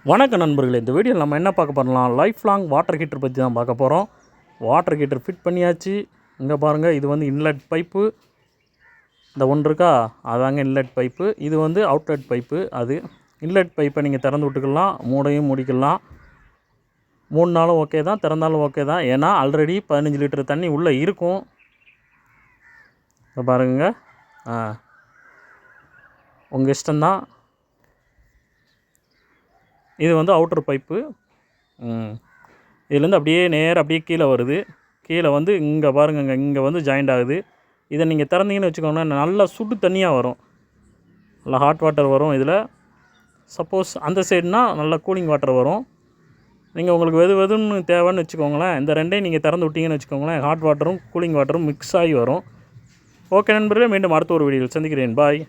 வணக்கம் நண்பர்களே, இந்த வீடியோவில் நம்ம என்ன பார்க்க போகிறோம், லைஃப்லாங் வாட்டர் ஹீட்டர் பற்றி தான் பார்க்க போகிறோம். வாட்டர் ஹீட்டர் ஃபிட் பண்ணியாச்சு. இங்கே பாருங்கள், இது வந்து இன்லெட் பைப்பு. இந்த ஒன்று இருக்கா, அதாங்க இன்லெட் பைப்பு. இது வந்து அவுட்லெட் பைப்பு. அது இன்லெட் பைப்பை நீங்கள் திறந்து விட்டுக்கலாம், மூடையும் முடிக்கலாம். 3 நாளும் ஓகே தான், திறந்தாலும் ஓகே தான். ஏன்னா ஆல்ரெடி 15 லிட்டர் தண்ணி உள்ளே இருக்கும். இப்போ பாருங்க, உங்கள் இஷ்டம்தான். இது வந்து அவுட்டர் பைப்பு. இதுலேருந்து அப்படியே நேராக அப்படியே கீழே வருது. கீழே வந்து இங்கே பாருங்க, இங்கே வந்து ஜாயிண்ட் ஆகுது. இதை நீங்கள் திறந்தீங்கன்னு வச்சுக்கோங்களேன், நல்லா சுடு தண்ணியாக வரும், நல்லா ஹாட் வாட்டர் வரும். இதில் சப்போஸ் அந்த சைடுனா நல்லா கூலிங் வாட்டர் வரும். நீங்கள் உங்களுக்கு வெதுன்னு தேவைன்னு வச்சுக்கோங்களேன், இந்த ரெண்டையும் நீங்கள் திறந்து விட்டீங்கன்னு வச்சுக்கோங்களேன், ஹாட் வாட்டரும் கூலிங் வாட்டரும் மிக்ஸ் ஆகி வரும். ஓகே நண்பர்களே, மீண்டும் அடுத்த ஒரு வீடியோவில் சந்திக்கிறேன். பாய்.